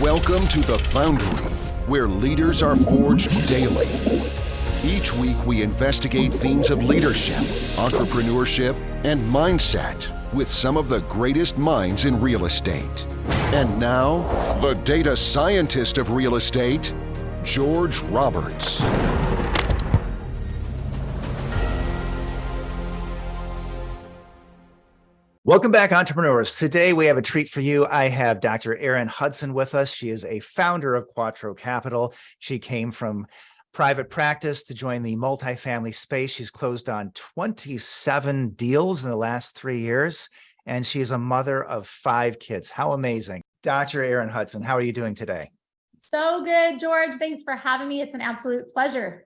Welcome to The Foundry, where leaders are forged daily. Each week we investigate themes of leadership, entrepreneurship, and mindset with some of the greatest minds in real estate. And now, the data scientist of real estate, George Roberts. Welcome back, entrepreneurs. Today we have a treat for you. I have Dr. Erin Hudson with us. She is a founder of Quattro Capital. She came from private practice to join the multifamily space. She's closed on 27 deals in the last 3 years, and she is a mother of 5 kids. How amazing. Dr. Erin Hudson, how are you doing today? So good, George. Thanks for having me. It's an absolute pleasure.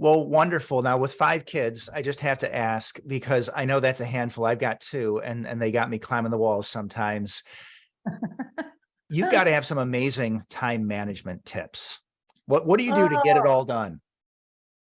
Well, wonderful. Now, with 5 kids, I just have to ask, because I know that's a handful. I've got 2, and they got me climbing the walls sometimes. You've got to have some amazing time management tips. What do you do to get it all done?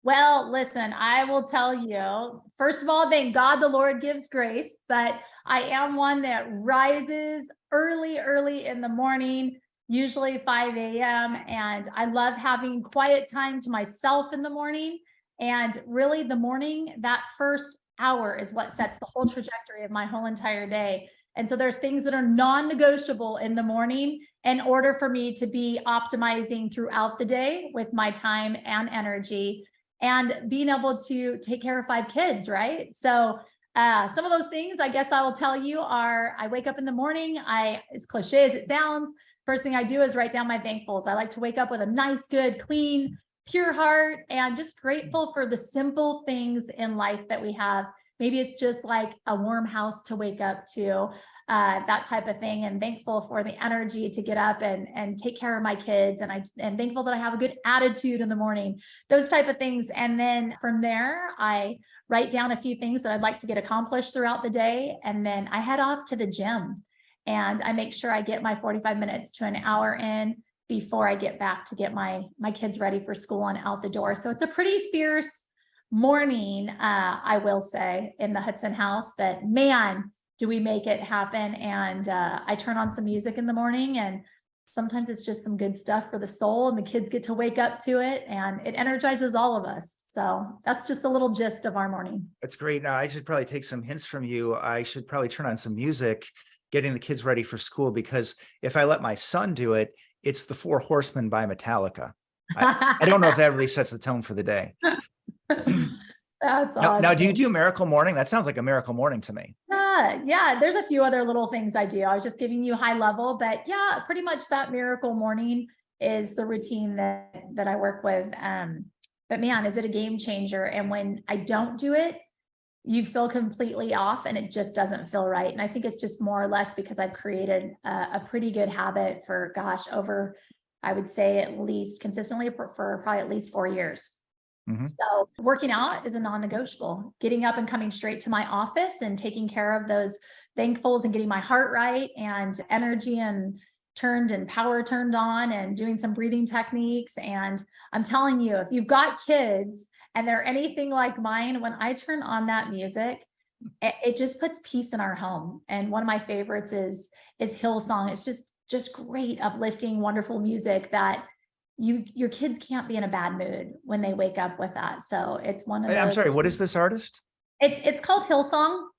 Well, listen, I will tell you, first of all, thank God the Lord gives grace, but I am one that rises early in the morning, usually 5 a.m. And I love having quiet time to myself in the morning. And really the morning, that first hour is what sets the whole trajectory of my whole entire day. And so there's things that are non-negotiable in the morning in order for me to be optimizing throughout the day with my time and energy and being able to take care of 5 kids, right? So some of those things I guess I will tell you are, I wake up in the morning, as cliche as it sounds, first thing I do is write down my thankfuls. I like to wake up with a nice, good, clean, pure heart and just grateful for the simple things in life that we have. Maybe it's just like a warm house to wake up to, that type of thing, and thankful for the energy to get up and take care of my kids. And thankful that I have a good attitude in the morning, those type of things. And then from there, I write down a few things that I'd like to get accomplished throughout the day. And then I head off to the gym. And I make sure I get my 45 minutes to an hour in before I get back to get my kids ready for school and out the door. So it's a pretty fierce morning, I will say, in the Hudson house, but man, do we make it happen. And I turn on some music in the morning, and sometimes it's just some good stuff for the soul, and the kids get to wake up to it, and it energizes all of us. So that's just a little gist of our morning. That's great. Now, I should probably take some hints from you. I should probably turn on some music getting the kids ready for school, because if I let my son do it, it's the 4 Horsemen by Metallica. I don't know if that really sets the tone for the day. That's awesome. Now, do you do Miracle Morning? That sounds like a miracle morning to me. Yeah. There's a few other little things I do. I was just giving you high level, but yeah, pretty much that miracle morning is the routine that I work with. But man, is it a game changer? And when I don't do it, you feel completely off and it just doesn't feel right. And I think it's just more or less because I've created a pretty good habit for, over, I would say at least consistently for probably at least 4 years. Mm-hmm. So working out is a non-negotiable. Getting up and coming straight to my office and taking care of those thankfuls and getting my heart right and energy and power turned on, and doing some breathing techniques. And I'm telling you, if you've got kids and they're anything like mine, when I turn on that music, it just puts peace in our home. And one of my favorites is Hillsong. It's just great, uplifting, wonderful music that your kids can't be in a bad mood when they wake up with that. So it's one of those. I'm sorry, what is this artist? It's called Hillsong.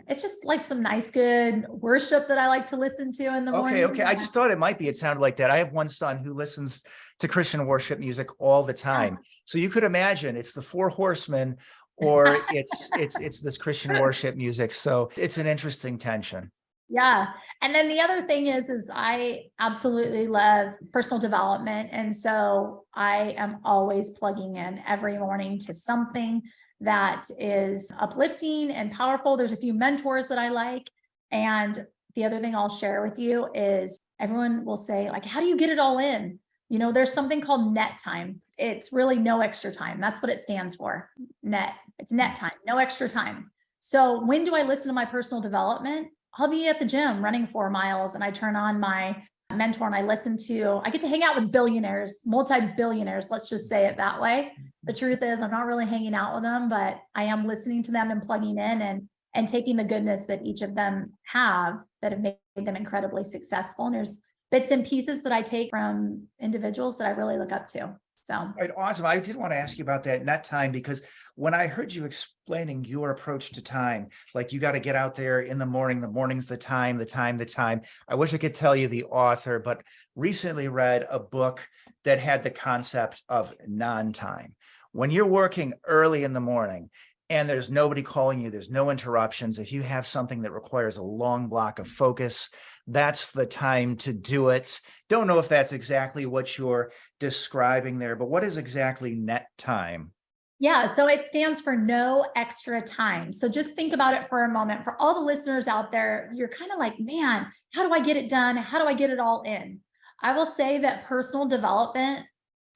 It's just like some nice, good worship that I like to listen to in the morning. Okay. I just thought it sounded like that. I have one son who listens to Christian worship music all the time. So you could imagine it's the 4 Horsemen, or it's this Christian worship music. So it's an interesting tension. Yeah. And then the other thing is I absolutely love personal development. And so I am always plugging in every morning to something that is uplifting and powerful. There's a few mentors that I like. And the other thing I'll share with you is everyone will say, like, how do you get it all in? You know, there's something called net time. It's really no extra time. That's what it stands for. Net. It's net time, no extra time. So when do I listen to my personal development? I'll be at the gym running 4 miles, and I turn on my mentor and I get to hang out with billionaires, multi-billionaires, let's just say it that way. The truth is I'm not really hanging out with them, but I am listening to them and plugging in and taking the goodness that each of them have that have made them incredibly successful. And bits and pieces that I take from individuals that I really look up to. So. All right, awesome. I did want to ask you about that net time, because when I heard you explaining your approach to time, like you got to get out there in the morning, the morning's the time. I wish I could tell you the author, but recently read a book that had the concept of non-time. When you're working early in the morning and there's nobody calling you, there's no interruptions. If you have something that requires a long block of focus, that's the time to do it. Don't know if that's exactly what you're describing there, but what is exactly net time? Yeah, so it stands for no extra time. So just think about it for a moment. For all the listeners out there, you're kind of like, man, how do I get it done? How do I get it all in? I will say that personal development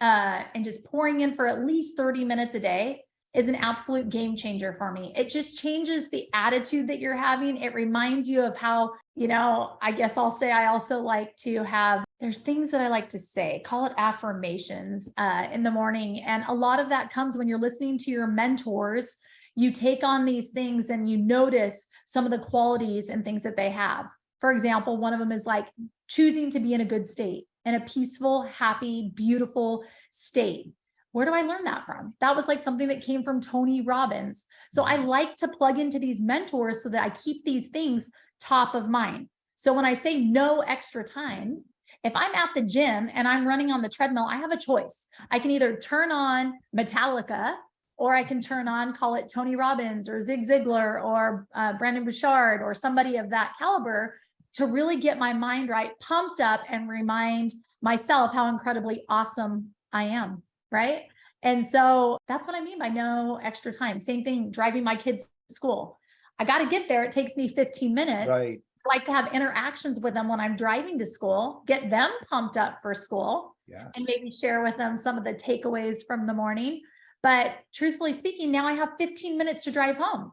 and just pouring in for at least 30 minutes a day is an absolute game changer for me. It just changes the attitude that you're having. It reminds you of how, I guess I'll say I also like to have, there's things that I like to say, call it affirmations in the morning. And a lot of that comes when you're listening to your mentors. You take on these things and you notice some of the qualities and things that they have. For example, one of them is like choosing to be in a good state, in a peaceful, happy, beautiful state. Where do I learn that from? That was like something that came from Tony Robbins. So I like to plug into these mentors so that I keep these things top of mind. So when I say no extra time, if I'm at the gym and I'm running on the treadmill, I have a choice. I can either turn on Metallica, or I can turn on, call it Tony Robbins or Zig Ziglar or Brendon Burchard or somebody of that caliber, to really get my mind right, pumped up, and remind myself how incredibly awesome I am. Right. And so that's what I mean by no extra time. Same thing, driving my kids to school. I got to get there. It takes me 15 minutes. Right. I like to have interactions with them when I'm driving to school, get them pumped up for school, Yes. and maybe share with them some of the takeaways from the morning. But truthfully speaking, now I have 15 minutes to drive home.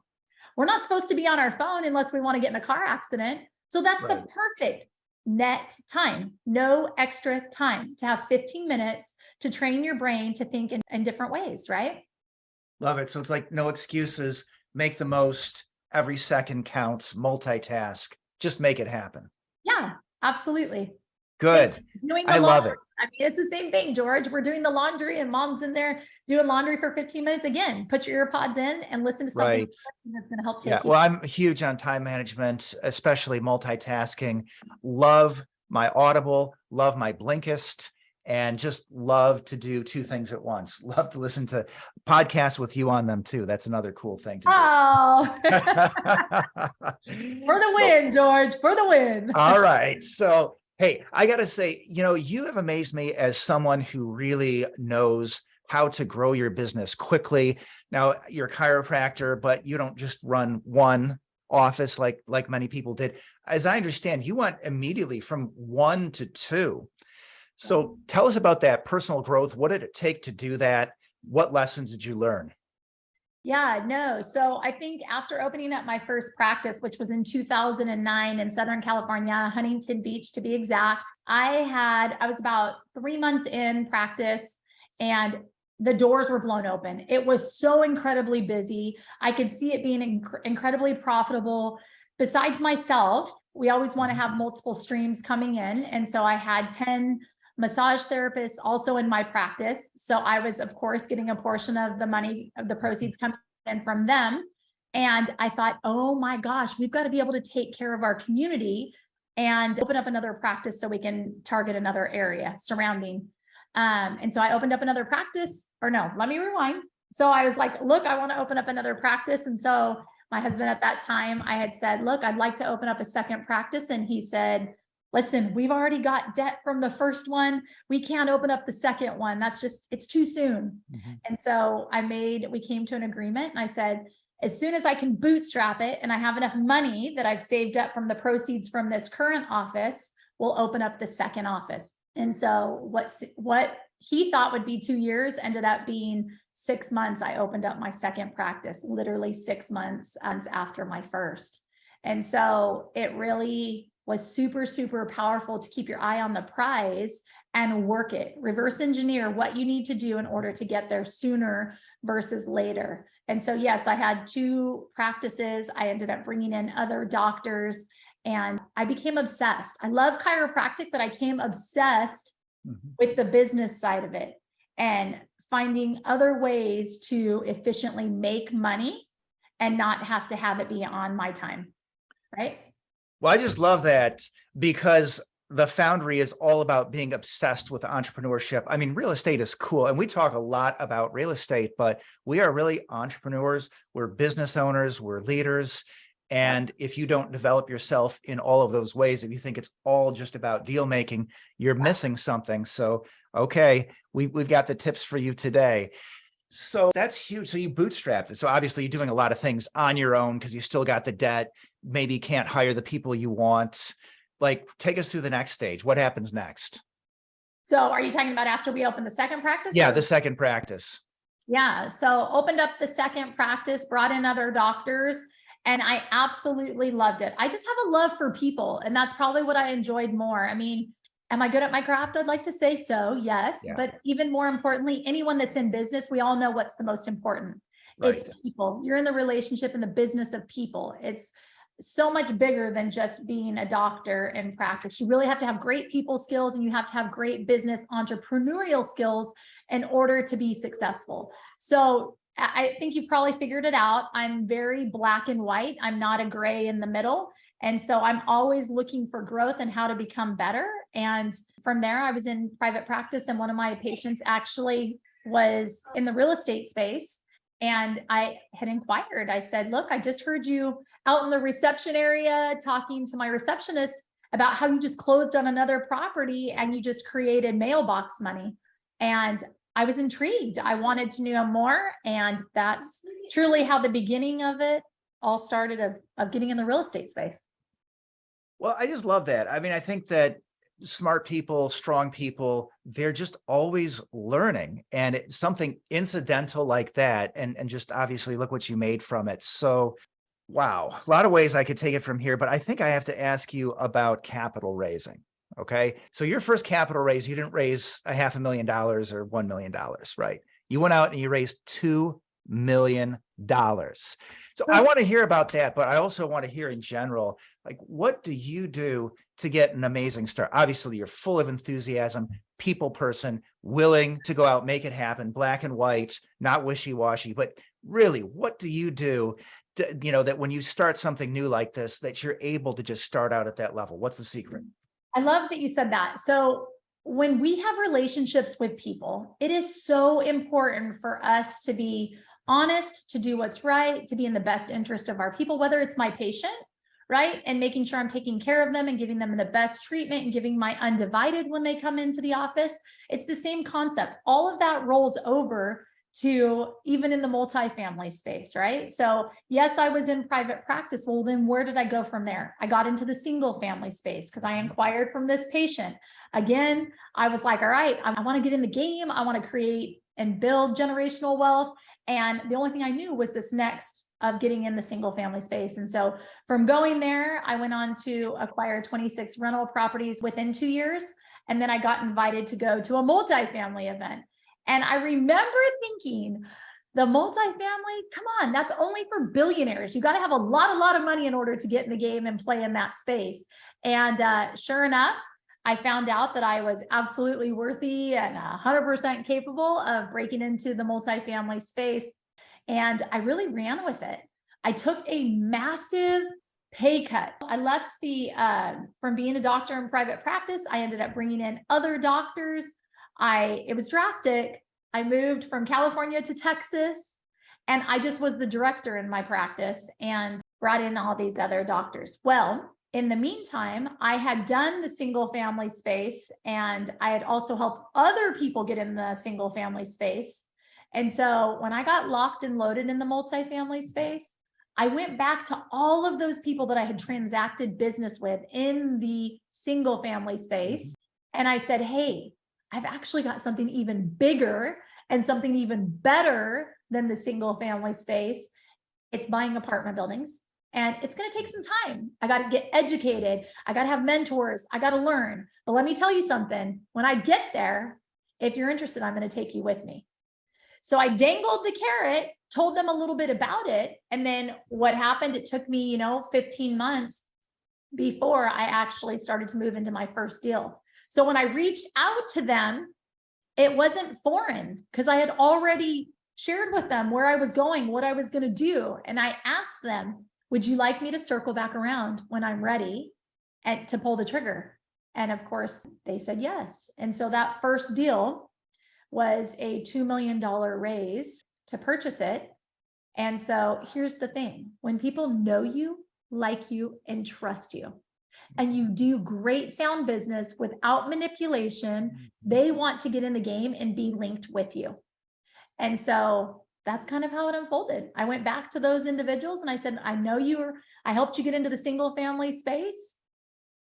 We're not supposed to be on our phone unless we want to get in a car accident. So that's the perfect net time, no extra time, to have 15 minutes to train your brain to think in different ways, right? Love it. So it's like no excuses, make the most, every second counts, multitask, just make it happen. Yeah, absolutely. Good. I love it. I mean, it's the same thing, George. We're doing the laundry and mom's in there doing laundry for 15 minutes. Again, put your ear pods in and listen to something that's going to help take you. Well, I'm huge on time management, especially multitasking. Love my Audible, love my Blinkist, and just love to do two things at once. Love to listen to podcasts with you on them too. That's another cool thing to do. Oh, for the win, George, for the win. All right. So, hey, I got to say, you have amazed me as someone who really knows how to grow your business quickly. Now, you're a chiropractor, but you don't just run one office like many people did. As I understand, you went immediately from 1 to 2. So tell us about that personal growth. What did it take to do that? What lessons did you learn? Yeah, no. So I think after opening up my first practice, which was in 2009 in Southern California, Huntington Beach to be exact, I was about 3 months in practice and the doors were blown open. It was so incredibly busy. I could see it being incredibly profitable. Besides myself, we always want to have multiple streams coming in. And so I had 10 massage therapists also in my practice. So I was, of course, getting a portion of the money of the proceeds coming in from them. And I thought, oh my gosh, we've got to be able to take care of our community and open up another practice so we can target another area surrounding. And so I opened up another practice, or no, let me rewind. So I was like, look, I want to open up another practice. And so my husband at that time, I had said, look, I'd like to open up a second practice. And he said, listen, we've already got debt from the first one. We can't open up the second one. It's too soon. Mm-hmm. And so we came to an agreement, and I said, as soon as I can bootstrap it and I have enough money that I've saved up from the proceeds from this current office, we'll open up the second office. And so what he thought would be 2 years ended up being 6 months. I opened up my second practice, literally 6 months after my first. And so it really was super, super powerful to keep your eye on the prize and work it, reverse engineer what you need to do in order to get there sooner versus later. And so, yes, I had 2 practices. I ended up bringing in other doctors, And I became obsessed. I love chiropractic, but I became obsessed Mhm. with the business side of it and finding other ways to efficiently make money and not have to have it be on my time, right? Well, I just love that because the Foundry is all about being obsessed with entrepreneurship. I mean, real estate is cool. And we talk a lot about real estate, but we are really entrepreneurs. We're business owners, we're leaders. And if you don't develop yourself in all of those ways, if you think it's all just about deal making, you're missing something. So, okay, we've got the tips for you today. So that's huge. So you bootstrapped it. So obviously you're doing a lot of things on your own because you still got the debt, maybe can't hire the people you want. Like, take us through the next stage. What happens next? So are you talking about after we opened the second practice? Yeah, or- the second practice. Yeah. So opened up the second practice, brought in other doctors, and I absolutely loved it. I just have a love for people, and that's probably what I enjoyed more. I mean, am I good at my craft? I'd like to say so, yes. Yeah. But even more importantly, anyone that's in business, we all know what's the most important. Right. It's people. You're in the relationship and the business of people. It's so much bigger than just being a doctor in practice. You really have to have great people skills, and you have to have great business entrepreneurial skills in order to be successful. So I think you've probably figured it out. I'm very black and white. I'm not a gray in the middle. And so I'm always looking for growth and how to become better. And from there, I was in private practice, and one of my patients actually was in the real estate space. And I had inquired. I said, look, I just heard you out in the reception area talking to my receptionist about how you just closed on another property and you just created mailbox money. And I was intrigued. I wanted to know more. And that's truly how the beginning of it all started of getting in the real estate space. Well, I just love that. I mean, I think that smart people, strong people, they're just always learning, and it's something incidental like that. And just obviously look what you made from it. So, wow, a lot of ways I could take it from here, but I think I have to ask you about capital raising. Okay. So your first capital raise, you didn't raise $500,000 or $1 million, right? You went out and you raised $2 million. So I want to hear about that, but I also want to hear in general, like, what do you do to get an amazing start? Obviously, you're full of enthusiasm, people person, willing to go out, make it happen, black and white, not wishy-washy, but really, what do you do to, that when you start something new like this, that you're able to just start out at that level? What's the secret? I love that you said that. So when we have relationships with people, it is so important for us to be honest, to do what's right, to be in the best interest of our people, whether it's my patient, right? And making sure I'm taking care of them and giving them the best treatment and giving my undivided when they come into the office. It's the same concept. All of that rolls over to even in the multifamily space, right? So yes, I was in private practice. Well, then where did I go from there? I got into the single family space because I inquired from this patient. Again, I was like, all right, I want to get in the game. I want to create and build generational wealth. And the only thing I knew was this next of getting in the single family space. And so from going there, I went on to acquire 26 rental properties within 2 years. And then I got invited to go to a multifamily event. And I remember thinking, the multifamily, come on, that's only for billionaires. You got to have a lot of money in order to get in the game and play in that space. And sure enough, I found out that I was absolutely worthy and 100% capable of breaking into the multifamily space. And I really ran with it. I took a massive pay cut. I left from being a doctor in private practice. I ended up bringing in other doctors. It was drastic. I moved from California to Texas, and I just was the director in my practice and brought in all these other doctors. Well, in the meantime, I had done the single family space, and I had also helped other people get in the single family space. And so when I got locked and loaded in the multifamily space, I went back to all of those people that I had transacted business with in the single family space. And I said, hey, I've actually got something even bigger and something even better than the single family space. It's buying apartment buildings. And it's going to take some time. I got to get educated. I got to have mentors. I got to learn. But let me tell you something. When I get there, if you're interested, I'm going to take you with me. So I dangled the carrot, told them a little bit about it. And then what happened, it took me, 15 months before I actually started to move into my first deal. So when I reached out to them, it wasn't foreign because I had already shared with them where I was going, what I was going to do. And I asked them, would you like me to circle back around when I'm ready and to pull the trigger? And of course, they said yes. And so that first deal was a $2 million raise to purchase it. And so here's the thing, when people know you, like you, and trust you, and you do great sound business without manipulation, they want to get in the game and be linked with you. And so that's kind of how it unfolded. I went back to those individuals and I said, I helped you get into the single family space.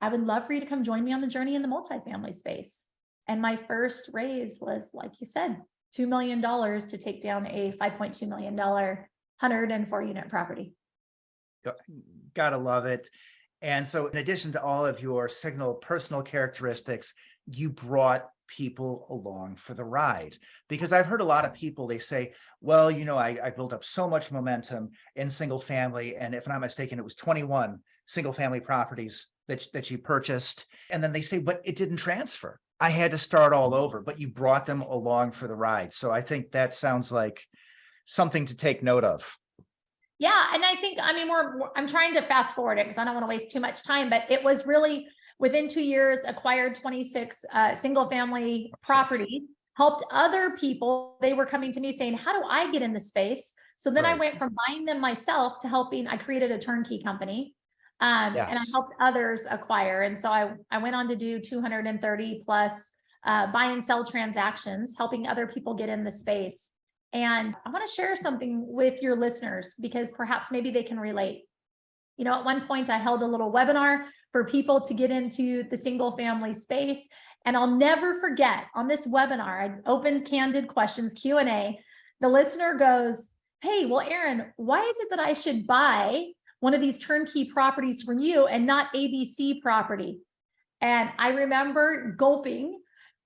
I would love for you to come join me on the journey in the multifamily space. And my first raise was, like you said, $2 million to take down a $5.2 million 104 unit property. Gotta love it. And so in addition to all of your signal personal characteristics, you brought people along for the ride. Because I've heard a lot of people, they say, well, I built up so much momentum in single family. And if I'm not mistaken, it was 21 single family properties that you purchased. And then they say, but it didn't transfer. I had to start all over, but you brought them along for the ride. So I think that sounds like something to take note of. Yeah. And I think, I'm trying to fast forward it because I don't want to waste too much time, but it was really within 2 years, acquired 26 single family property, helped other people. They were coming to me saying, how do I get in this space? So then I went from buying them myself to helping. I created a turnkey company and I helped others acquire. And so I went on to do 230 plus buy and sell transactions, helping other people get in the space. And I want to share something with your listeners because perhaps maybe they can relate. At one point I held a little webinar for people to get into the single family space. And I'll never forget on this webinar, I opened candid questions, Q&A. The listener goes, hey, well, Erin, why is it that I should buy one of these turnkey properties from you and not ABC property? And I remember gulping.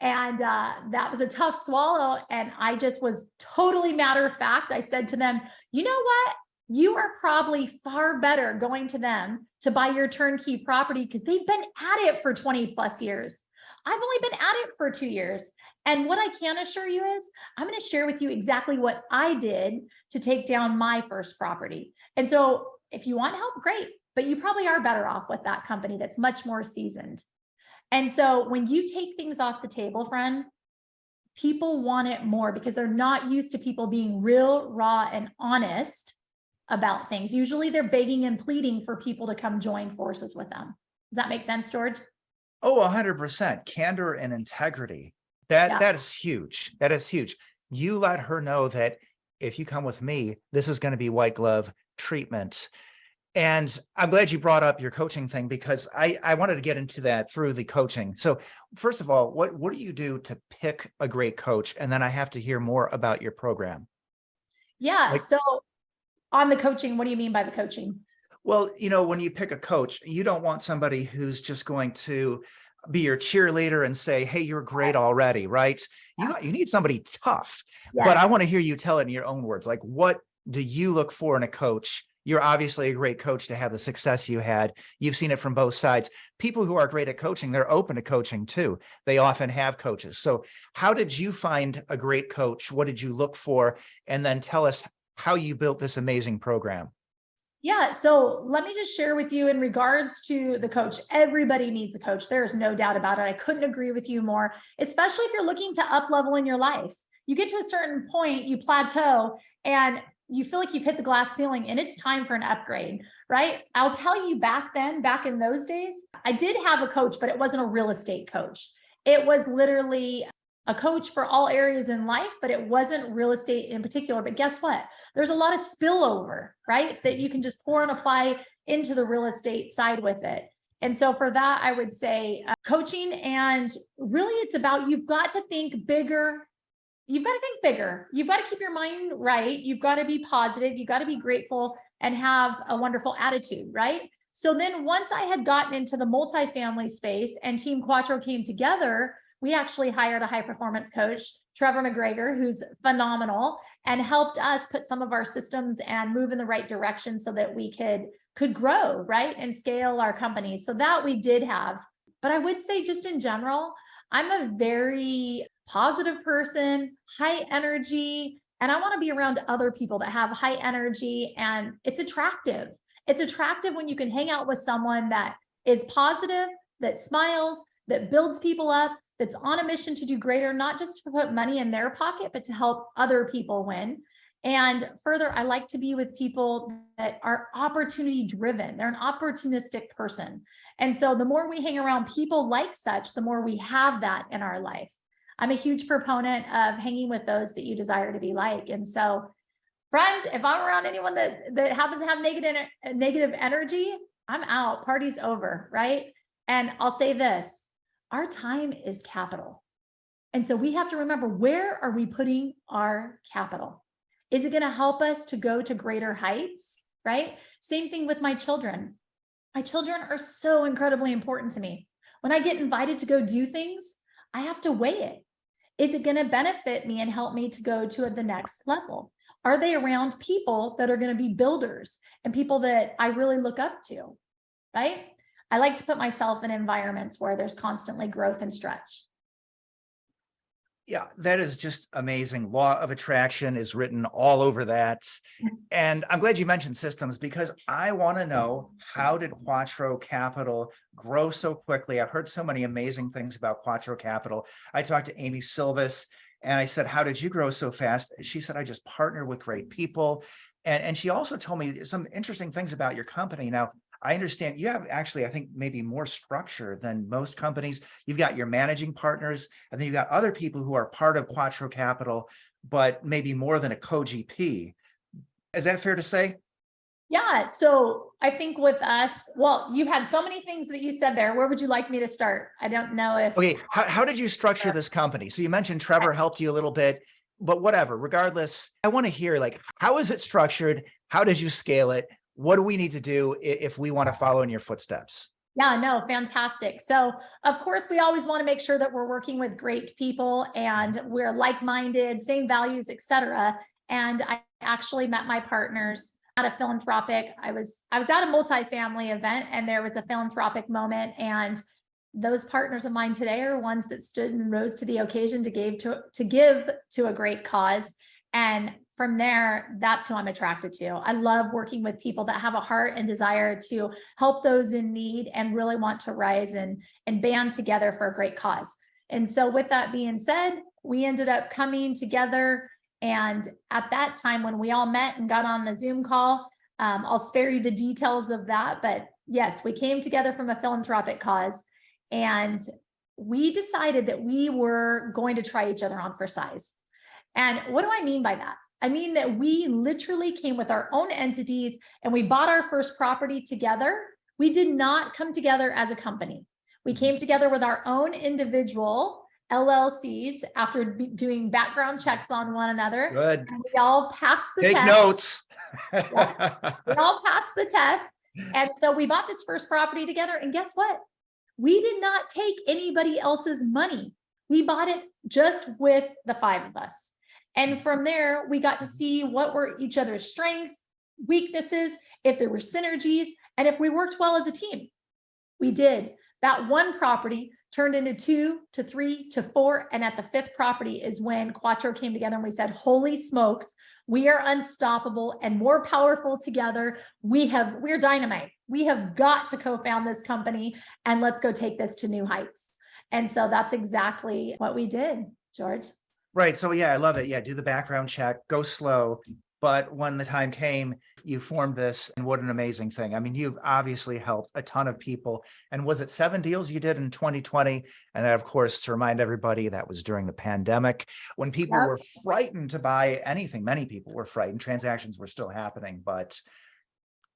And that was a tough swallow. And I just was totally matter of fact. I said to them, you know what? You are probably far better going to them to buy your turnkey property because they've been at it for 20 plus years. I've only been at it for 2 years. And what I can assure you is I'm going to share with you exactly what I did to take down my first property. And so if you want help, great, but you probably are better off with that company that's much more seasoned. And so when you take things off the table, friend, people want it more because they're not used to people being real, raw, and honest about things. Usually they're begging and pleading for people to come join forces with them. Does that make sense, George? Oh, 100%. Candor and integrity. That is huge. That is huge. You let her know that if you come with me, this is going to be white glove treatment. And I'm glad you brought up your coaching thing because I wanted to get into that through the coaching. So first of all, what do you do to pick a great coach? And then I have to hear more about your program. Yeah. So on the coaching, what do you mean by the coaching? Well, when you pick a coach, you don't want somebody who's just going to be your cheerleader and say, hey, you're great already, right? You need somebody tough. Yes. But I want to hear you tell it in your own words. Like, what do you look for in a coach? You're obviously a great coach to have the success you had. You've seen it from both sides. People who are great at coaching, they're open to coaching too. They often have coaches. So how did you find a great coach? What did you look for? And then tell us how you built this amazing program. Yeah. So let me just share with you in regards to the coach. Everybody needs a coach. There is no doubt about it. I couldn't agree with you more, especially if you're looking to up level in your life. You get to a certain point, you plateau, and you feel like you've hit the glass ceiling and it's time for an upgrade, right? I'll tell you back in those days, I did have a coach, but it wasn't a real estate coach. It was literally a coach for all areas in life, but it wasn't real estate in particular. But guess what? There's a lot of spillover, right? That you can just pour and apply into the real estate side with it. And so for that, I would say coaching, and really it's about, you've got to think bigger. You've got to think bigger. You've got to keep your mind right. You've got to be positive. You've got to be grateful and have a wonderful attitude, right? So then once I had gotten into the multifamily space and Team Quattro came together, we actually hired a high performance coach, Trevor McGregor, who's phenomenal, and helped us put some of our systems and move in the right direction so that we could could grow, right? And scale our company. So that we did have. But I would say just in general, I'm a very positive person, high energy, and I want to be around other people that have high energy, and it's attractive. It's attractive when you can hang out with someone that is positive, that smiles, that builds people up, that's on a mission to do greater, not just to put money in their pocket, but to help other people win. And further, I like to be with people that are opportunity driven. They're an opportunistic person. And so the more we hang around people like such, the more we have that in our life. I'm a huge proponent of hanging with those that you desire to be like. And so, friends, if I'm around anyone that happens to have negative energy, I'm out. Party's over, right? And I'll say this, our time is capital. And so we have to remember, where are we putting our capital? Is it going to help us to go to greater heights, right? Same thing with my children. My children are so incredibly important to me. When I get invited to go do things, I have to weigh it. Is it going to benefit me and help me to go to the next level? Are they around people that are going to be builders and people that I really look up to, right? I like to put myself in environments where there's constantly growth and stretch. Yeah, that is just amazing. Law of attraction is written all over that. And I'm glad you mentioned systems, because I want to know, how did Quattro Capital grow so quickly? I've heard so many amazing things about Quattro Capital. I talked to Amy Silvis and I said, how did you grow so fast? She said, I just partner with great people. And she also told me some interesting things about your company. Now, I understand you have actually, I think, maybe more structure than most companies. You've got your managing partners, and then you've got other people who are part of Quattro Capital, but maybe more than a co-GP. Is that fair to say? Yeah. So I think with us, well, you had so many things that you said there. Where would you like me to start? I don't know if. Okay. How did you structure this company? So you mentioned Trevor helped you a little bit, but whatever, regardless, I want to hear, like, how is it structured? How did you scale it? What do we need to do if we want to follow in your footsteps? Yeah, no, fantastic. So of course, we always want to make sure that we're working with great people and we're like-minded, same values, et cetera. And I actually met my partners at a philanthropic. I was at a multifamily event, and there was a philanthropic moment. And those partners of mine today are ones that stood and rose to the occasion to give to a great cause. And from there, that's who I'm attracted to. I love working with people that have a heart and desire to help those in need and really want to rise and band together for a great cause. And so with that being said, we ended up coming together. And at that time, when we all met and got on the Zoom call, I'll spare you the details of that. But yes, we came together from a philanthropic cause, and we decided that we were going to try each other on for size. And what do I mean by that? I mean that we literally came with our own entities and we bought our first property together. We did not come together as a company. We came together with our own individual LLCs after doing background checks on one another. Good. And we all passed the test. Take notes. We all passed the test. And so we bought this first property together. And guess what? We did not take anybody else's money. We bought it just with the 5 of us. And from there, we got to see what were each other's strengths, weaknesses, if there were synergies, and if we worked well as a team. We did. That one property turned into 2 to 3 to 4. And at the 5th property is when Quattro came together and we said, holy smokes, we are unstoppable and more powerful together. We're dynamite. We have got to co-found this company, and let's go take this to new heights. And so that's exactly what we did, George. Right. So yeah, I love it. Yeah. Do the background check, go slow. But when the time came, you formed this, and what an amazing thing. I mean, you've obviously helped a ton of people. And was it 7 deals you did in 2020? And that, of course, to remind everybody, that was during the pandemic when people were frightened to buy anything. Many people were frightened. Transactions were still happening, but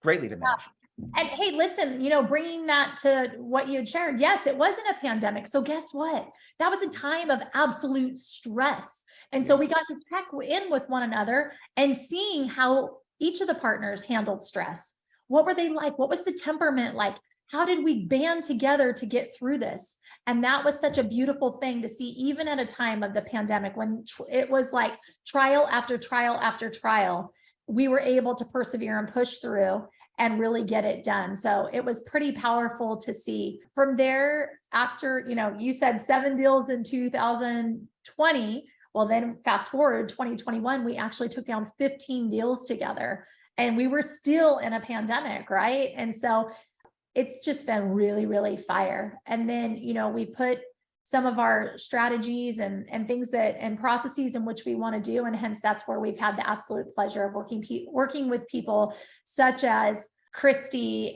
greatly diminished. And hey, listen, bringing that to what you had shared, yes, it wasn't a pandemic. So guess what? That was a time of absolute stress. And so we got to check in with one another and seeing how each of the partners handled stress. What were they like? What was the temperament like? How did we band together to get through this? And that was such a beautiful thing to see, even at a time of the pandemic, when it was like trial after trial after trial, we were able to persevere and push through. and really get it done. So it was pretty powerful to see. From there, after, you said 7 deals in 2020. Well, then fast forward 2021, we actually took down 15 deals together, and we were still in a pandemic, right? And so it's just been really, really fire. And then, we put some of our strategies and things and processes in which we want to do. And hence that's where we've had the absolute pleasure of working with people such as Christy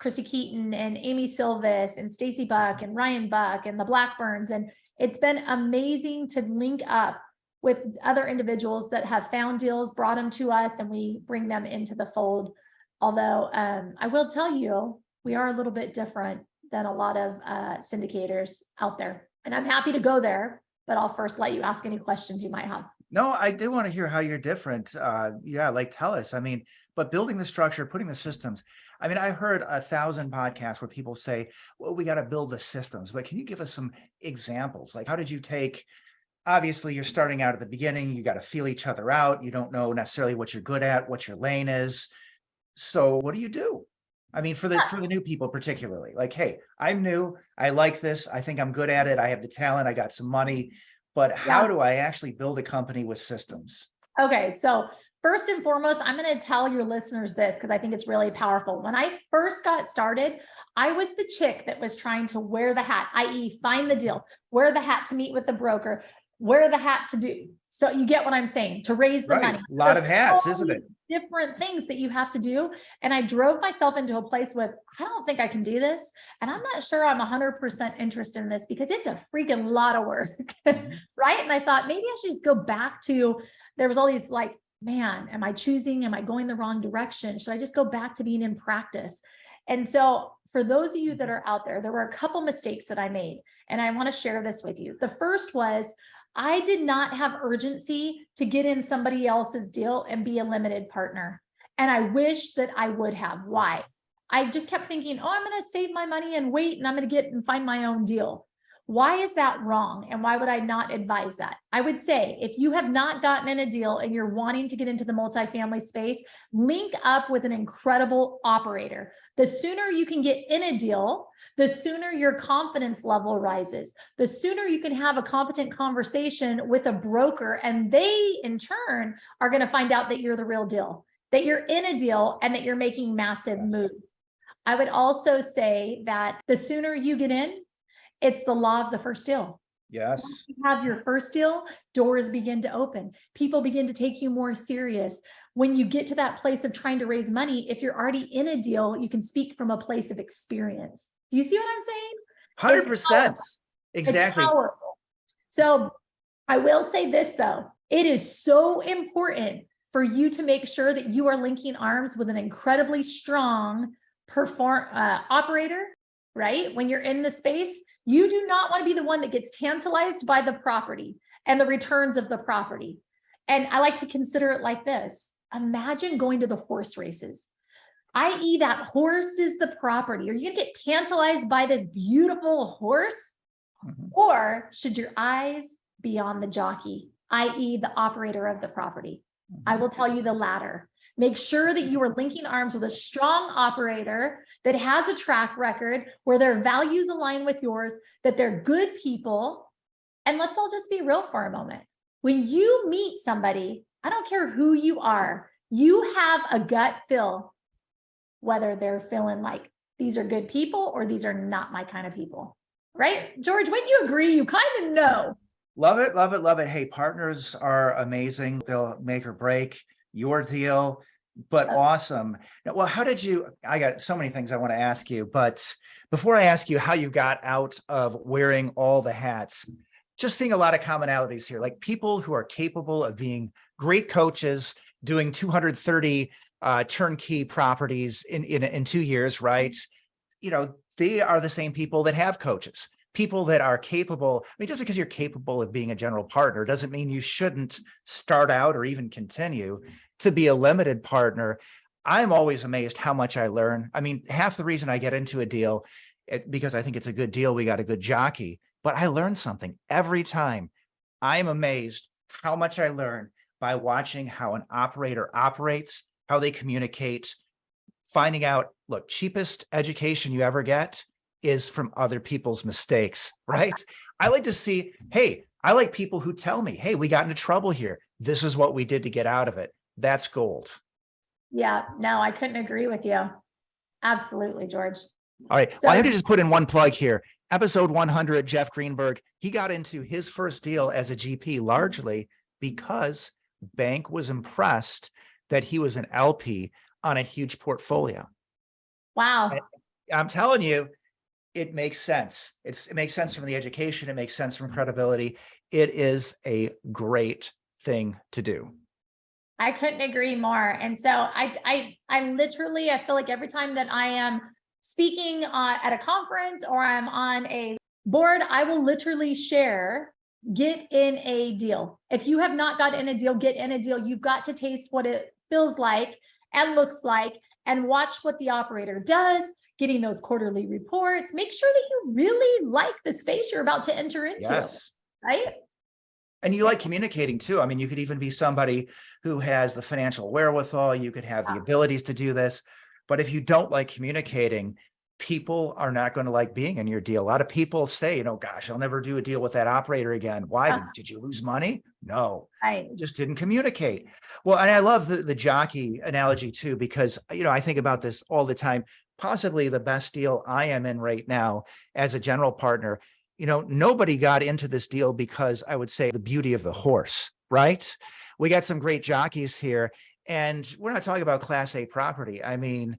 Keaton and Amy Silvis and Stacy Buck and Ryan Buck and the Blackburns. And it's been amazing to link up with other individuals that have found deals, brought them to us, and we bring them into the fold. Although I will tell you, we are a little bit different than a lot of syndicators out there. And I'm happy to go there, but I'll first let you ask any questions you might have. No, I do want to hear how you're different. Tell us. But building the structure, putting the systems. I heard 1,000 podcasts where people say, well, we got to build the systems. But can you give us some examples? Like, how did you obviously you're starting out at the beginning, you got to feel each other out. You don't know necessarily what you're good at, what your lane is. So what do you do? For the new people particularly, like, hey, I'm new, I like this, I think I'm good at it, I have the talent, I got some money, but how do I actually build a company with systems? Okay, so first and foremost, I'm going to tell your listeners this because I think it's really powerful. When I first got started, I was the chick that was trying to wear the hat, i.e. find the deal, wear the hat to meet with the broker, wear the hat to do. So you get what I'm saying, to raise the money. A lot of hats, isn't it? Different things that you have to do. And I drove myself into a place with, I don't think I can do this. And I'm not sure I'm 100% interested in this because it's a freaking lot of work. Right. And I thought maybe I should just go back to, there was all these like, man, am I going the wrong direction? Should I just go back to being in practice? And so for those of you that are out there, there were a couple mistakes that I made, and I want to share this with you. The first was, I did not have urgency to get in somebody else's deal and be a limited partner. And I wish that I would have. Why? I just kept thinking, oh, I'm going to save my money and wait, and I'm going to get and find my own deal. Why is that wrong? And why would I not advise that? I would say, if you have not gotten in a deal and you're wanting to get into the multifamily space, link up with an incredible operator. The sooner you can get in a deal, the sooner your confidence level rises. The sooner you can have a competent conversation with a broker, and they in turn are going to find out that you're the real deal, that you're in a deal, and that you're making massive moves. I would also say that the sooner you get in, it's the law of the first deal. Yes. Once you have your first deal, doors begin to open. People begin to take you more serious. When you get to that place of trying to raise money, if you're already in a deal, you can speak from a place of experience. Do you see what I'm saying? 100%. Exactly. It's powerful. So I will say this though, it is so important for you to make sure that you are linking arms with an incredibly strong operator, right? When you're in the space, you do not want to be the one that gets tantalized by the property and the returns of the property. And I like to consider it like this. Imagine going to the horse races, i.e. that horse is the property. Are you going to get tantalized by this beautiful horse? Or should your eyes be on the jockey, i.e. the operator of the property? I will tell you the latter. Make sure that you are linking arms with a strong operator that has a track record where their values align with yours, that they're good people. And let's all just be real for a moment. When you meet somebody, I don't care who you are, you have a gut feel whether they're feeling like these are good people or these are not my kind of people. Right? George, wouldn't you agree? You kind of know. Love it, love it, love it. Hey, partners are amazing. They'll make or break your deal, but awesome. Well, I got so many things I want to ask you, but before I ask you how you got out of wearing all the hats, just seeing a lot of commonalities here, like people who are capable of being great coaches, doing 230 turnkey properties in 2 years, right? They are the same people that have coaches. People that are capable. Just because you're capable of being a general partner doesn't mean you shouldn't start out or even continue to be a limited partner. I'm always amazed how much I learn. Half the reason I get into a deal, because I think it's a good deal, we got a good jockey, but I learn something every time. I'm amazed how much I learn by watching how an operator operates, how they communicate, finding out, look, cheapest education you ever get is from other people's mistakes, right? I like to see, hey, I like people who tell me, hey, we got into trouble here. This is what we did to get out of it. That's gold. Yeah, no, I couldn't agree with you. Absolutely, George. All right. So, Well, I have to just put in one plug here. Episode 100, Jeff Greenberg, he got into his first deal as a GP largely because bank was impressed that he was an LP on a huge portfolio. wow. And I'm telling you, it makes sense. It makes sense from the education. It makes sense from credibility. It is a great thing to do. I couldn't agree more. And so I literally, I feel like every time that I am speaking at a conference or I'm on a board, I will literally share, get in a deal. If you have not got in a deal, get in a deal. You've got to taste what it feels like and looks like and watch what the operator does, getting those quarterly reports. Make sure that you really like the space you're about to enter into, Yes. right? And you like communicating too. I mean, you could even be somebody who has the financial wherewithal. You could have the abilities to do this. But if you don't like communicating, people are not going to like being in your deal. A lot of people say, gosh, I'll never do a deal with that operator again. Why? Did you lose money? No, Right. you just didn't communicate. Well, and I love the jockey analogy too, because, I think about this all the time. Possibly the best deal I am in right now as a general partner. Nobody got into this deal because I would say the beauty of the horse, right? We got some great jockeys here, and we're not talking about Class A property. I mean,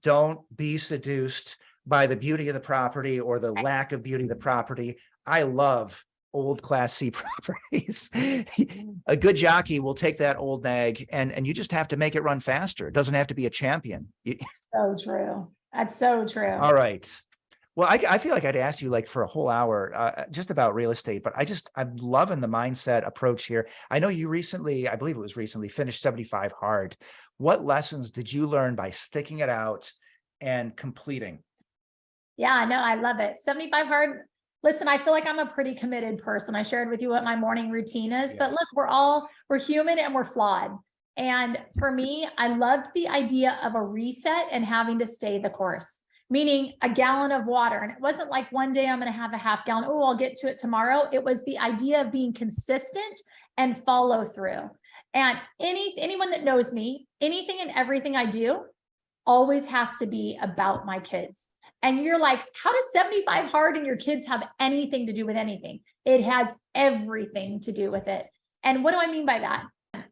don't be seduced by the beauty of the property or the lack of beauty of the property. I love old Class C properties. A good jockey will take that old nag and you just have to make it run faster. It doesn't have to be a champion. So true. That's so true. All right. Well, I feel like I'd ask you for a whole hour just about real estate, but I'm loving the mindset approach here. I know you recently, I believe it was recently, finished 75 hard. What lessons did you learn by sticking it out and completing? Yeah, no, I love it. 75 hard. Listen, I feel like I'm a pretty committed person. I shared with you what my morning routine is, but look, we're human and we're flawed. And for me, I loved the idea of a reset and having to stay the course. Meaning a gallon of water. And it wasn't like one day I'm going to have a half gallon. Oh, I'll get to it tomorrow. It was the idea of being consistent and follow through. And anyone that knows me, anything and everything I do always has to be about my kids. And you're like, how does 75 hard and your kids have anything to do with anything? It has everything to do with it. And what do I mean by that?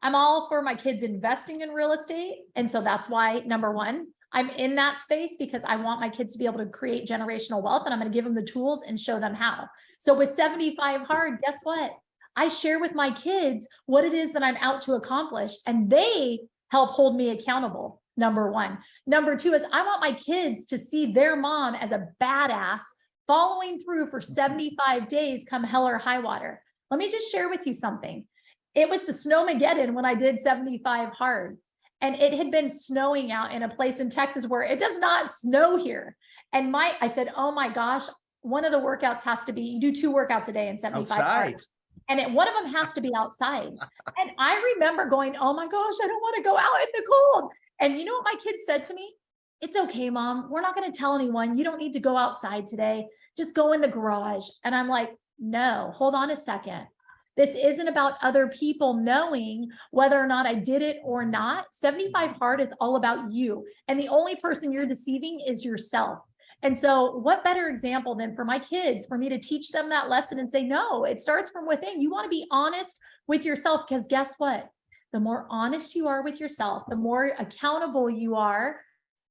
I'm all for my kids investing in real estate. And so that's why, number one, I'm in that space because I want my kids to be able to create generational wealth, and I'm going to give them the tools and show them how. So with 75 hard, guess what? I share with my kids what it is that I'm out to accomplish, and they help hold me accountable. Number one. Number two is I want my kids to see their mom as a badass following through for 75 days come hell or high water. Let me just share with you something. It was the snowmageddon when I did 75 hard. And it had been snowing out in a place in Texas where it does not snow here. And I said, oh my gosh, one of the workouts has to be, you do 2 workouts a day in 75 hours. And one of them has to be outside. And I remember going, oh my gosh, I don't want to go out in the cold. And you know what my kids said to me? It's okay, Mom. We're not going to tell anyone. You don't need to go outside today. Just go in the garage. And I'm like, no, hold on a second. This isn't about other people knowing whether or not I did it or not. 75 hard is all about you. And the only person you're deceiving is yourself. And so what better example than for my kids, for me to teach them that lesson and say, no, it starts from within. You want to be honest with yourself, because guess what? The more honest you are with yourself, the more accountable you are,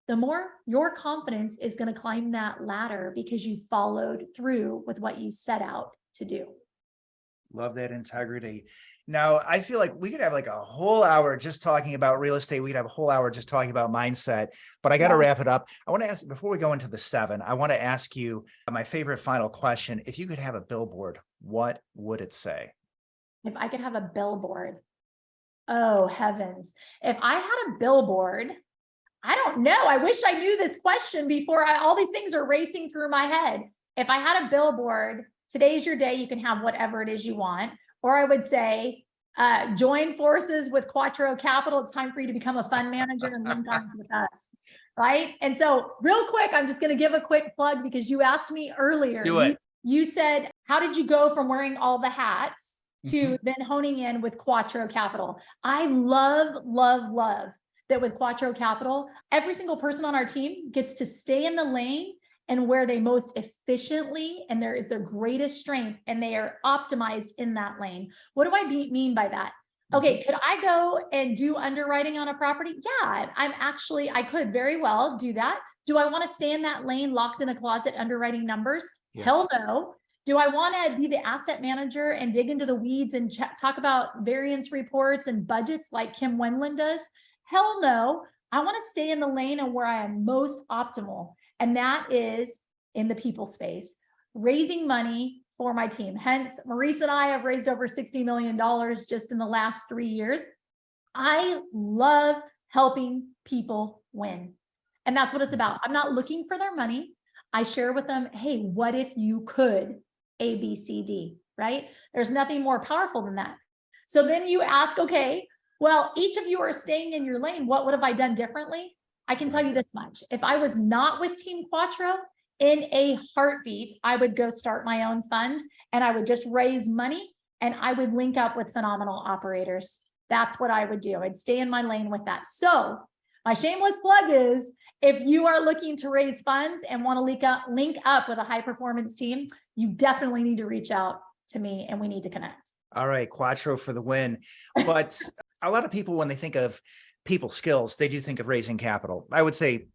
the more your confidence is going to climb that ladder because you followed through with what you set out to do. Love that integrity. Now, I feel like we could have a whole hour just talking about real estate. We could have a whole hour just talking about mindset, but I got to wrap it up. I want to ask, before we go into the 7, I want to ask you my favorite final question. If you could have a billboard, what would it say? If I could have a billboard, oh heavens. If I had a billboard, I don't know. I wish I knew this question before all these things are racing through my head. If I had a billboard, today's your day, you can have whatever it is you want. Or I would say, join forces with Quattro Capital. It's time for you to become a fund manager and link arms with us. right? And so real quick, I'm just going to give a quick plug because you asked me earlier. Do it. You said, how did you go from wearing all the hats to then honing in with Quattro Capital? I love, love, love that with Quattro Capital, every single person on our team gets to stay in the lane and where they most efficiently, and there is their greatest strength, and they are optimized in that lane. What do I mean by that? Okay, could I go and do underwriting on a property? Yeah, I could very well do that. Do I want to stay in that lane locked in a closet underwriting numbers? Yeah. Hell no. Do I want to be the asset manager and dig into the weeds and talk about variance reports and budgets like Kim Wendland does? Hell no. I want to stay in the lane and where I am most optimal. And that is in the people space, raising money for my team. Hence, Maurice and I have raised over $60 million just in the last 3 years. I love helping people win. And that's what it's about. I'm not looking for their money. I share with them, hey, what if you could A, B, C, D, right? There's nothing more powerful than that. So then you ask, okay, well, each of you are staying in your lane. What would have I done differently? I can tell you this much. If I was not with Team Quattro, in a heartbeat, I would go start my own fund and I would just raise money and I would link up with phenomenal operators. That's what I would do. I'd stay in my lane with that. So my shameless plug is, if you are looking to raise funds and want to link up with a high performance team, you definitely need to reach out to me and we need to connect. All right, Quattro for the win. But a lot of people, when they think of people skills, they do think of raising capital. I would say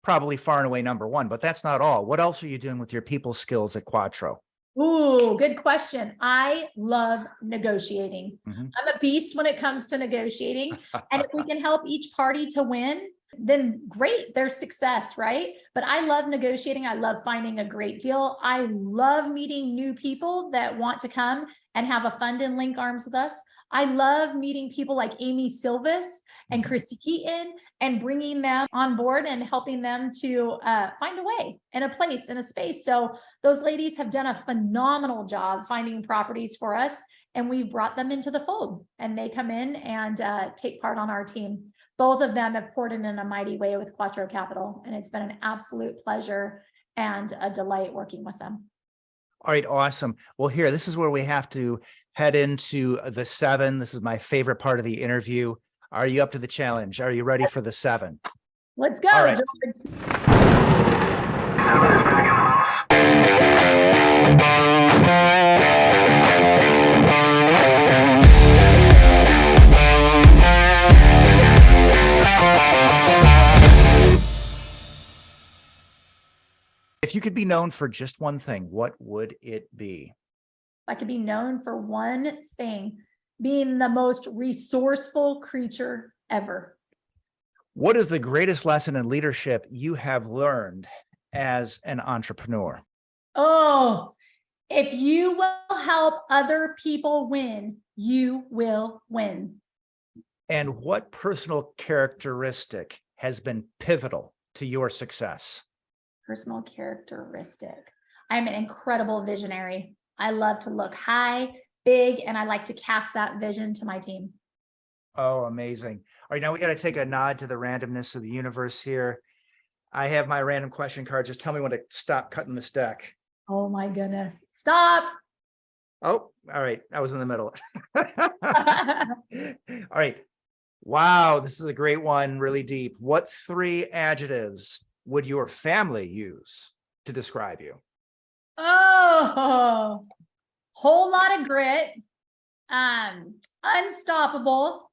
probably far and away number one, but that's not all. What else are you doing with your people skills at Quattro? Ooh, good question. I love negotiating. I'm a beast when it comes to negotiating. And if we can help each party to win, then great, there's success, right? But I love negotiating. I love finding a great deal. I love meeting new people that want to come and have a fund and link arms with us. I love meeting people like Amy Silvis and Christy Keaton and bringing them on board and helping them to find a way and a place and a space. So those ladies have done a phenomenal job finding properties for us, and we've brought them into the fold and they come in and take part on our team. Both of them have poured in a mighty way with Quattro Capital, and it's been an absolute pleasure and a delight working with them. All right, awesome. Well, here, this is where we have to head into the 7. This is my favorite part of the interview. Are you up to the challenge? Are you ready for the 7? Let's go, right. If you could be known for just one thing, what would it be? I could be known for one thing, being the most resourceful creature ever. What is the greatest lesson in leadership you have learned as an entrepreneur? Oh, if you will help other people win, you will win. And what personal characteristic has been pivotal to your success? Personal characteristic. I'm an incredible visionary. I love to look high, big, and I like to cast that vision to my team. Oh, amazing. All right, now we got to take a nod to the randomness of the universe here. I have my random question card. Just tell me when to stop cutting this deck. Oh my goodness. Stop. Oh, all right. I was in the middle. All right. Wow, this is a great one, really deep. What 3 adjectives would your family use to describe you? Oh, whole lot of grit, unstoppable,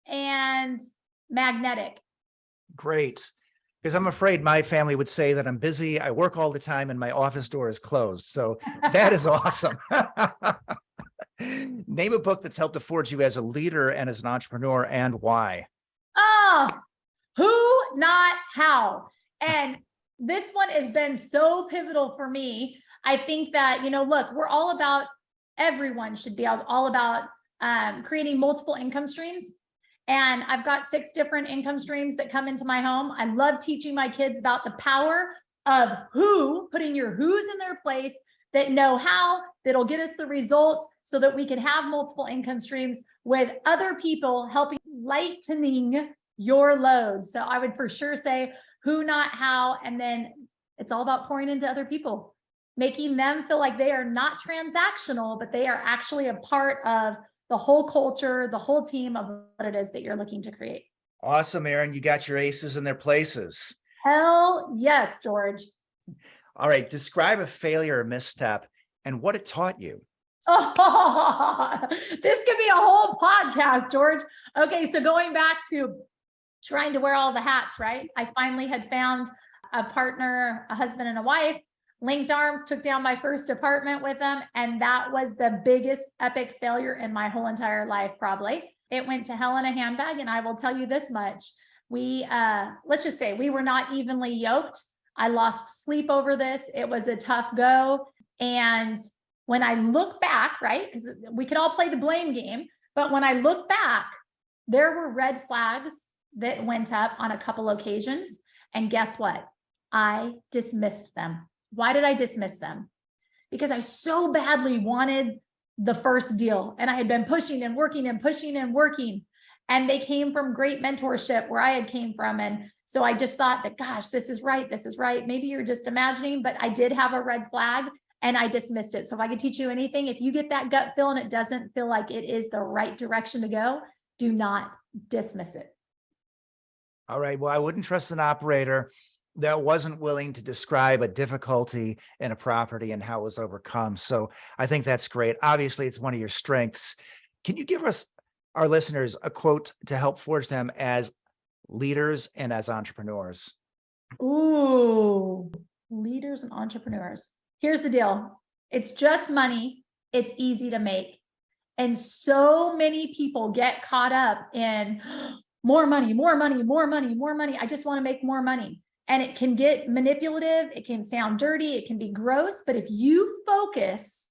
and magnetic. Great. Because I'm afraid my family would say that I'm busy, I work all the time, and my office door is closed. So that is awesome. Name a book that's helped to forge you as a leader and as an entrepreneur, and why? Oh, who, not how. And this one has been so pivotal for me. I think that, look, we're all about, everyone should be all about creating multiple income streams. And I've got 6 different income streams that come into my home. I love teaching my kids about the power of who, putting your who's in their place, that know how, that'll get us the results so that we can have multiple income streams with other people helping lightening your load. So I would for sure say who, not how. And then it's all about pouring into other people, making them feel like they are not transactional, but they are actually a part of the whole culture, the whole team of what it is that you're looking to create. Awesome, Erin. You got your aces in their places. Hell yes, George. All right. Describe a failure or misstep and what it taught you. Oh, this could be a whole podcast, George. Okay, so going back to trying to wear all the hats, right? I finally had found a partner, a husband and a wife, linked arms, took down my first apartment with them. And that was the biggest epic failure in my whole entire life, probably. It went to hell in a handbag. And I will tell you this much. Let's just say we were not evenly yoked. I lost sleep over this. It was a tough go. And when I look back, right, because we could all play the blame game, but when I look back, there were red flags that went up on a couple occasions. And guess what? I dismissed them. Why did I dismiss them? Because I so badly wanted the first deal, and I had been pushing and working and pushing and working, and they came from great mentorship where I had came from. And so I just thought that, gosh, this is right. This is right. Maybe you're just imagining, but I did have a red flag. And I dismissed it. So if I could teach you anything, if you get that gut feel and it doesn't feel like it is the right direction to go, do not dismiss it. All right. Well, I wouldn't trust an operator that wasn't willing to describe a difficulty in a property and how it was overcome. So I think that's great. Obviously, it's one of your strengths. Can you give us, our listeners, a quote to help forge them as leaders and as entrepreneurs? Ooh, leaders and entrepreneurs. Here's the deal. It's just money. It's easy to make. And so many people get caught up in more money, more money, more money, more money. I just want to make more money. And it can get manipulative. It can sound dirty. It can be gross. But if you focus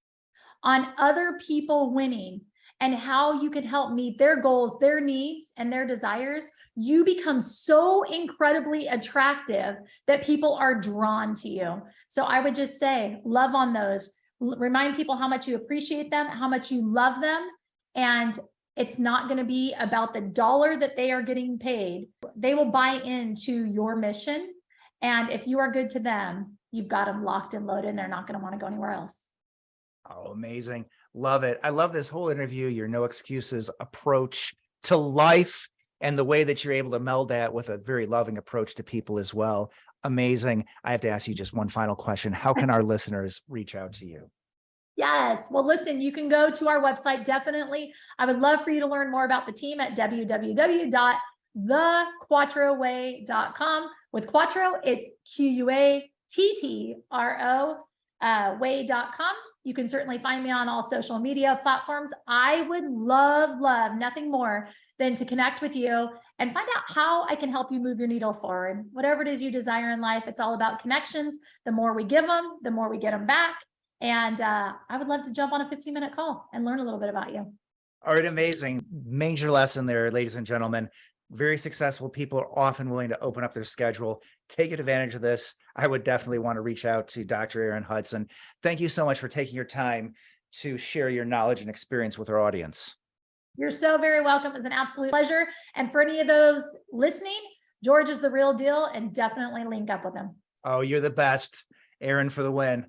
on other people winning and how you can help meet their goals, their needs, and their desires, you become so incredibly attractive that people are drawn to you. So I would just say, love on those. Remind people how much you appreciate them, how much you love them. And it's not going to be about the dollar that they are getting paid. They will buy into your mission. And if you are good to them, you've got them locked and loaded, and they're not going to want to go anywhere else. Oh, amazing. Love it. I love this whole interview, your no excuses approach to life and the way that you're able to meld that with a very loving approach to people as well. Amazing. I have to ask you just one final question. How can our listeners reach out to you? Yes. Well, listen, you can go to our website. Definitely. I would love for you to learn more about the team at www.thequattroway.com. With Quattro, it's 𝐄𝐲𝐴TTRO way.com. You can certainly find me on all social media platforms. I would love nothing more than to connect with you and find out how I can help you move your needle forward. Whatever it is you desire in life, it's all about connections. The more we give them, the more we get them back. And I would love to jump on a 15-minute call and learn a little bit about you. All right, amazing. Major lesson there, ladies and gentlemen. Very successful people are often willing to open up their schedule. Take advantage of this. I would definitely want to reach out to Dr. Erin Hudson. Thank you so much for taking your time to share your knowledge and experience with our audience. You're so very welcome. It was an absolute pleasure. And for any of those listening, George is the real deal, and definitely link up with him. Oh, you're the best. Erin for the win.